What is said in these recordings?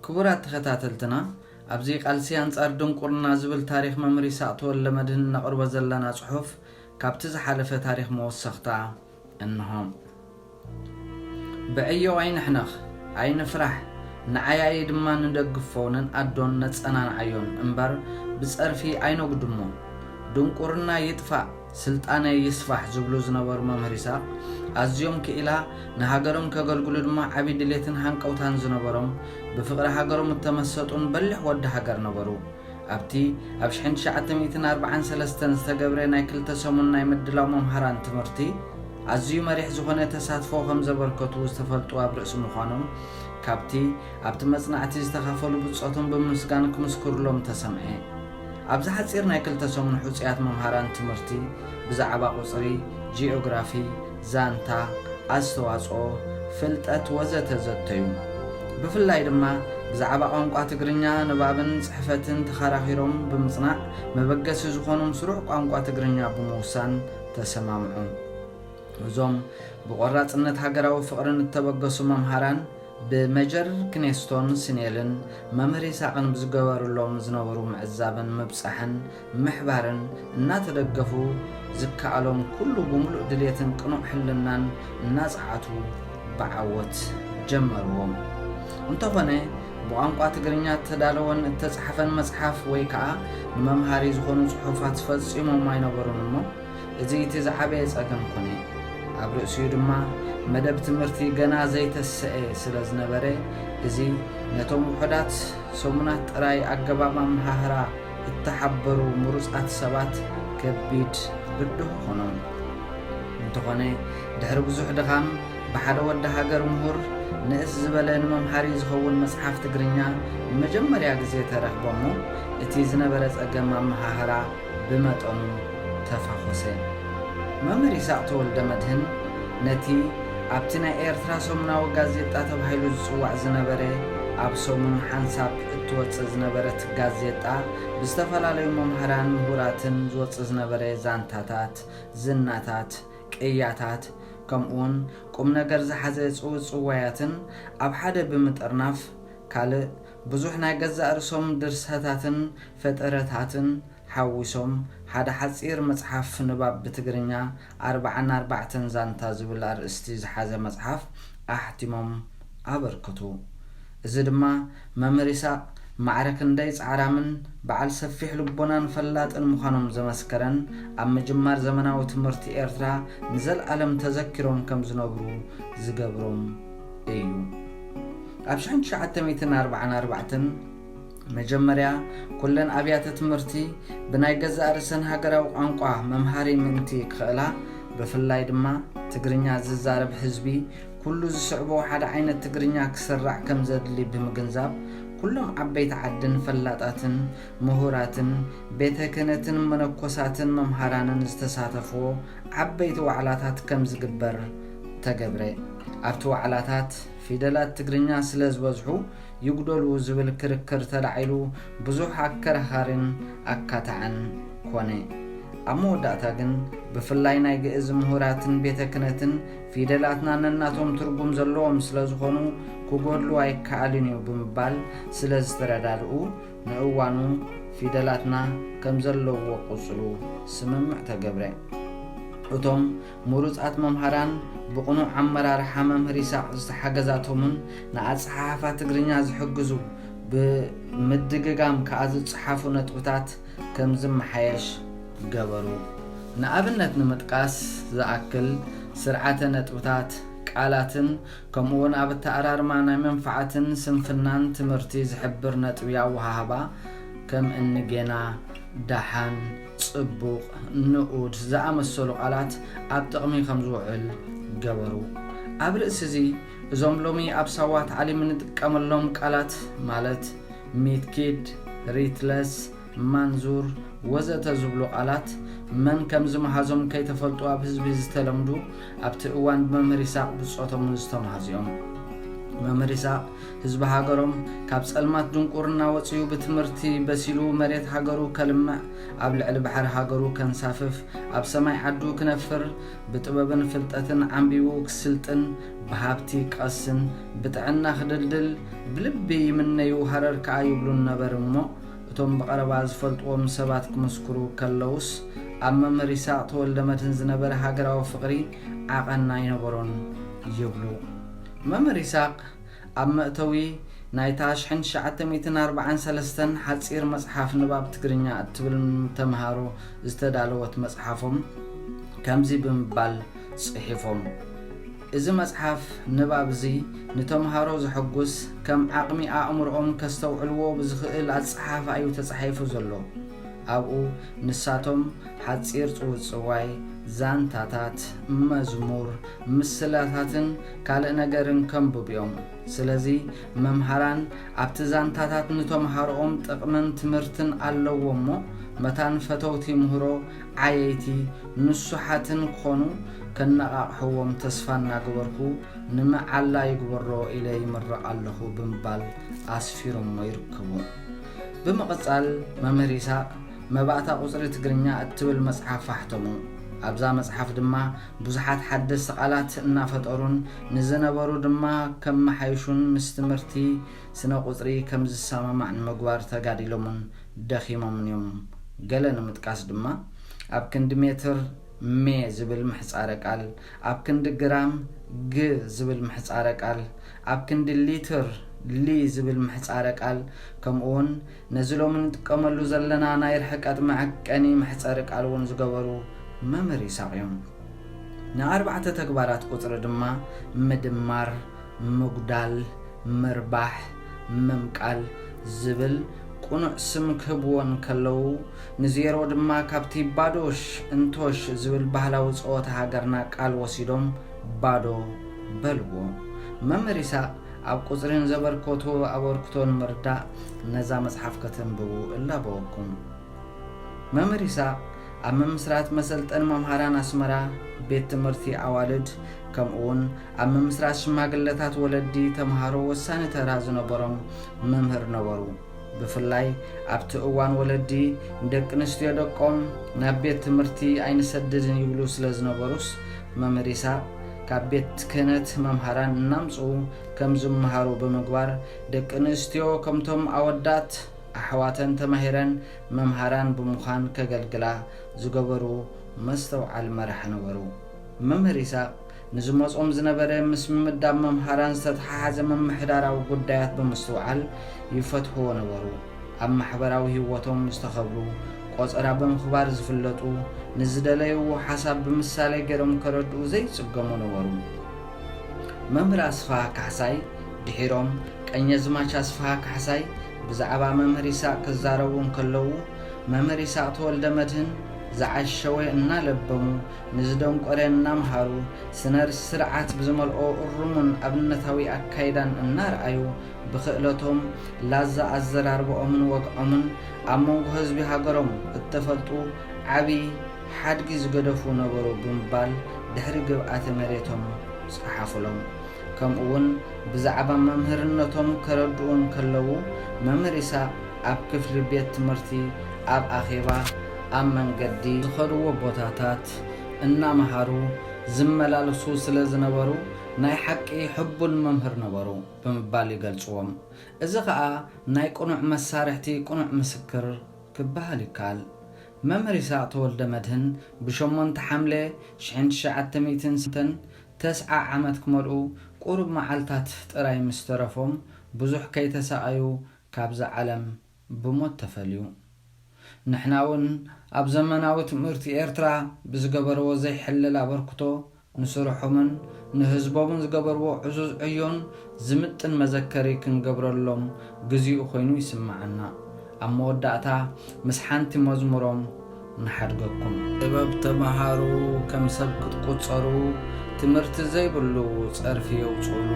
كبرات تختاتلتنا أبزي قالسي أنصار دنقرنا زبل تاريخ ممري ساعتول لمدهن نقرب زلنا صحف كابتز حالفة تاريخ موسختا إنهم بأيو عين حنخ عين فرح نعيا يدما ندقفون أدون نتسأنان عيون انبر بسأر في عينو قدمو دنقرنا يدفع سلطانه يسفح زبلو زنبر ممري ساق أزيوم كإلا نهاجرهم كقلقلو دما عبيد ليتن هانكوتان زنبرهم بفقر هاجرهم التمسطون بلح ود هاجر نبرو أبتي أبشحن شعتميتن 43 استقبرنا كل تسمونا يمدلاو ممهران تمرتي أزيو مريح زخونة تساتفو خمزة بركتو استفلتو أبرئس مخانم كابتي أبت مصنعتي استخافلو بتصوتهم بمسكانك مسكر لهم تسمعي أبز حصيرنا كل تسمون حصيات ممهران تمرتي بزعبا قصري جيوغرافي زانتا أستواصو فلتات وزت زتيو بفلاي دما بزعبا قانقا تግርኛ ንባብን ጽሕፈትን ተخራኺሮም ብምጽናዕ መበገስ ዝኾኑም ስሩዕ ቋንቋ ትግርኛ ብምውሳን ተሰማምዑ እዞም ብቆራጽነት ሃገራዊ ፍቅርን ተበገሱ መምሃራን بمجر كنيستون سنيلن ممري ساقن بزغبرلهم زنبرو معزابن مبصحن محبارن ناتدغفو زكالهم كل بملؤ دليتن قنوع حلنان ناصعاتو بعوت جمرهم انتبنه بقانقا تግርኛ ተዳለወን ተጻሕፈን መጽሐፍ ወይ ከዓ መምሃሪ ዝኾኑ ጽሑፋት ፈጽሞ ማይነበሩንሞ እዚ ተዛዕበ ጸገም ኮነ ኣብርእሲዩ ድማ مدب تمرتي جنازة السئة سلزنبرة إزي نتوم وحدات سومنات راي أجبام مهرا التحبروا مرزقات سبات كبيت بده خنون انتقاني دهر بزح دخام بحد وده هاجر مهور ناس زبالين ممحاري زخون مسحف تجرينيا مجمر يعجزي تاريخ بامو اتيزنا برز أجمام مهرا بمتون تفاخسين ممري ساعته الدمدهن نتي أبتنا إيرترا سومنا وغازيتا تبهيلو زصواع زنبرة أبسومن حنساب اتواتس زنبرة غازيتا بستفلالي ممهران مهوراتن زواتس زنبرة زانتاتات زناتات كياتات كمون قم نگر زحزة صوعياتن أبحاد بمترناف كالي بزوحنا غزا أرسوم درساتاتن فترتاتن حويسوم حدا حصير مصحف نباب بتግርኛ 44 زانتا زبل ارستي زحازه مصحف احتمام ابركتو እዚ ድማ መምሪሳ معركة እንዳይ ጻራምን በዓል ሰፊሕ ልቦናን ፈላጥን ምዃኖም ዘመስከረን ኣብ መጀመር ዘመናዊ ትምህርቲ ኤርትራ ንዘል ዓለም ተዘክሮም ከም ዝነብሩ ዝገብሮም እዩ ኣብ 1944 مجمريا كلن أبيات تمرتي بناي جزء رسن هجرة وعنقا ممهاري منتي خلا بفلاي دما تجرينيا ززارب حزبي كل زصعبو حدا عين التجرينيا كسرع كم زاد اللي بمجنزاب كلهم عبيت عدن فلاتاتن مهوراتن بيت كنتن منقوساتن ممهرانن استساتفو عبيت وعلاتات كم زجبر تجبري أبتو علاتات فيدلات تجرينيا سلز وزحو يقدروا زبل كركر تلعيلو بزوح كرهارن أكاتعن كوني أمو داتاقن بفلاينا يجئز مهوراتن بيتكنتن في دلاتنا نناتهم ترقم زلوهم سلزخونو كوغورلو اي كالينيو بمبال سلز تردالو نعوانو في دلاتنا كم زلو وقصلو سممع تقبري أتوم مروزات ممهران بقنو عمرار حمام ريساق زحجزاتهمن نعاد صحافات تجرينيا زحجزو بمدققام كأزل صحافو نتوتات كم زم حيش جبرو نقابلنا نمتقاس زأكل سرعة نتوتات قالاتن كمون أبت أرار معنا منفعتن سنفنان تمرتي زحبر نتويا وهابا كم إنجينا دحان صبوق نقود زعمسلو قالات أب تقمي خمزوعل جبرو أبرئ سزي زوملومي أبسوات علي من تكملهم قالات مالت ميتكيد ريتلس منزور وزت زبلو قالات من كم زمحازم كي تفلتوا بحزب زتلمدو أبتقوان بممري ساق بصوتهم مستمحازيهم መምህር ይስሐቅ ህዝብ ሃገሮም ካብ ጸልማት ድንቁርና ወጽዩ ብትምህርቲ በሲሉ መሬት ሃገሩ ከልምዕ ኣብ ልዕሊ ባሕሪ ሃገሩ ከንሳፍፍ ኣብ ሰማይ ዓዱ ክነፍር ብጥበብን ፍልጠትን ዓንቢቡ ክስልጥን ብሃብቲ ቀስን ብጥዕና ክድልድል ብልቢ ይምነዩ ሃረር ከዓ ይብሉን ነበር እሞ እቶም በቀረባ ዝፈልጥዎም ሰባት ክመስክሩ ከለውስ ኣብ መምህር ይስሐቅ ተወልደ መድህን ዝነበረ ሃገራዊ ፍቅሪ ዓቐና ይነበሮን ይብሉ። መምህር ይስሐቅ ኣብ መእተዊ ናይታ 1943 ሓጺር መጽሓፍ ንባብ ትግርኛ እትብል ተምሃሮ ዝተዳለወት መጽሓፎም ከምዚ ብምባል ጽሒፎም እዚ መጽሓፍ ንባብ እዚ ንተምሃሮ ዝሕጉስ ከም ዓቕሚ ኣእምሮኦም ከስተውዕልዎ ብዝኽእል ኣጽሓፍ እዩ ተጻሒፉ ዘሎ። ኣብኡ ንሳቶም ሓጺር ጽውጽዋይ ዛንታታት መዝሙር ምስላታትን ካልእ ነገርን ከንብብዮም። ስለዚ መምሃራን ኣብቲ ዛንታታት ንተምሃሮኦም ጥቕምን ትምህርትን ኣለዎ እሞ መታን ፈተውቲ ምህሮ ዓየይቲ ንሱሓትን ክኾኑ ከነቓቕሕዎም ተስፋ እናገበርኩ ንመዓላ ይግበሮ ኢለ ይምረቕ ኣለኹ ብምባል ኣስፊሮሞ ይርከቡ። ብምቕጻል መምህር ይስሐቅ መባእታ ቁጽሪ ትግርኛ እትብል መጽሓፍ ኣሕተሙ። ኣብዛ መጽሓፍ ድማ ብዙሓት ሓደስቲ ቃላት እናፈጠሩን ንዝነበሩ ድማ ከም መሓይሹን ምስ ትምህርቲ ስነ ቁጽሪ ከም ዝሰማማዕ ንምግባር ተጋዲሎምን ደኺሞምን እዮም። ገለ ንምጥቃስ ድማ ኣብ ክንዲ ሜትር ሜ ዝብል ምሕጻረ ቃል፣ ኣብ ክንዲ ግራም ግ ዝብል ምሕጻረ ቃል፣ ኣብ ክንዲ ሊትር ሊ ዝብል ምሕጻረ ቃል ከምኡውን ነዚ ሎሚ ንጥቀመሉ ዘለና ናይ ርሕቀት መዐቀኒ ምሕጻረ ቃል እውን ዝገበሩ መምህር ይስሐቅ እዮም። ንኣርባዕተ ተግባራት ቁጽሪ ድማ ምድማር፣ ምጉዳል፣ ምርባሕ፣ ምምቃል ዝብል ቁኑዕ ስም ክህብዎን ከለው ንዜሮ ድማ ካብቲ ባዶሽ እንቶሽ ዝብል ባህላዊ ጸወታ ሃገርና ቃል ወሲዶም ባዶ በልዎ። መምህር ይስሐቅ ኣብ ቁጽሪን ዘበርከቱ ኣበርክቶን ምርዳእ ነዛ መጽሓፍ ከተንብቡ እላበወኩም። መምህር ይስሐቅ ኣብ ምምስራት መሰልጠን መምሃራን ኣስመራ ቤት ትምህርቲ ኣዋልድ ከምኡውን ኣብ ምምስራት ሽማግለታት ወለዲ ተምሃሮ ወሳኒ ተራ ዝነበሮም መምህር ነበሩ። ብፍላይ ኣብቲ እዋን ወለዲ ደቂ ኣንስትዮ ደቆም ናብ ቤት ትምህርቲ ኣይንሰድድን ይብሉ ስለ ዝነበሩስ መምህር ይስሐቅ ካብ ቤት ክህነት መምሃራን እናምጽኡ ከም ዝመሃሩ ብምግባር ደቂ ኣንስትዮ ከምቶም ኣወዳት ኣሕዋተን ተማሂረን መምሃራን ብምዃን ከገልግላ ዝገበሩ መስተውዓል መራሒ ነበሩ። መምህር ይስሐቅ ንዝመጾም ዝነበረ ምስ ምምዳብ መምሃራን ዝተተሓሓዘ መምሕዳራዊ ጉዳያት ብምስትውዓል ይፈትሕዎ ነበሩ። ኣብ ማሕበራዊ ህይወቶም ዝተኸብሩ ቆጸራ ብምኽባር ዝፍለጡ ንዝደለይዎ ሓሳብ ብምሳሌ ገይሮም ከረድኡ ዘይጽገሙ ነበሩ። መምህር ኣስፋሃ ካሕሳይ ድሒሮም ቀኛዝማች ኣስፋሃ ካሕሳይ ብዛዕባ መምህር ይስሐቅ ክዛረቡ ከለዉ መምህር ይስሐቅ ተወልደ መድህን ዝዓሸወ እናለበሙ ንዝደንቆረ እናምሃሩ ስነ ስርዓት ብዝመልኦ እሩምን ኣብነታዊ ኣካይዳን እናርኣዩ ብክእለቶም ላዛ ኣዘራርብኦምን ወግዖምን ኣብ መንጎ ህዝቢ ሃገሮም እተፈልጡ ዓብይ ሓድጊ ዝገደፉ ነበሩ ብምባል ድሕሪ ግብኣተ መሬቶም ጽሓፍሎም። ከምኡውን ብዛዕባ መምህርነቶም ከረድኡን ከለዉ መምህር ይስሐቅ ኣብ ክፍሊ ቤት ትምህርቲ ኣብ ኣኼባ ኣብ መንገዲ ዝኸድዎ ቦታታት እናመሃሩ ዝመላለሱ ስለ ዝነበሩ ናይ ሓቂ ሕቡል መምህር ነበሩ ብምባል ይገልጽዎም። እዚ ከዓ ናይ ቁኑዕ መሳርሕቲ ቁኑዕ ምስክር ክበሃል ይከኣል። መምህር ይስሐቅ ተወልደ መድህን ብ8 ሐምሌ 1909 ዓመት ክመልኡ ቁሩብ መዓልታት ጥራይ ምስ ተረፎም ብዙሕ ከይተሰቃዩ ካብዛ ዓለም ብሞት ተፈልዩ። ንሕና እውን ኣብ ዘመናዊ ትምህርቲ ኤርትራ ብዝገበርዎ ዘይሕልል ኣበርክቶ ንስርሖምን ንህዝቦምን ዝገበርዎ ዕዙዝ ዕዮን ዝምጥን መዘከሪ ክንገብረሎም ግዚኡ ኮይኑ ይስምዓና። ኣብ መወዳእታ ምስ ሓንቲ መዝሙሮም ንሓድገኩም። ጥበብ ተመሃሩ ከም ሰብ ክትቁጸሩ ትምህርቲ ዘይብሉ ጸርፊ የውጽሉ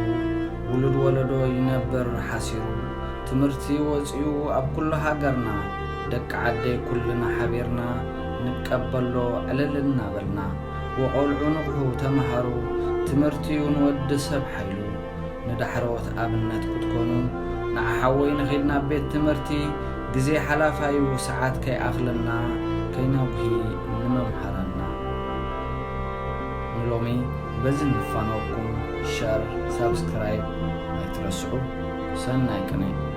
ውሉድ ወለዶ ይነብር ሓሲሩ ትምህርቲ ወጽዩ ኣብ ኩሉ ሃገርና ደቂ ዓደይ ኩልና ሓቢርና ንቀበሎ ዕልልና በልና ወቆልዑ ንቑሑ ተመሃሩ ትምህርቲ ንወዲ ሰብ ሓይሉ دحروت أبنت كتكونوا نعحوي نخدنا بيت تمرتي جزي حلافاي وساعات كي أغلنا كي نوهي نممحرنا نلومي بزن فانوكم شار سبسكرايب ايترسعو سنة كنين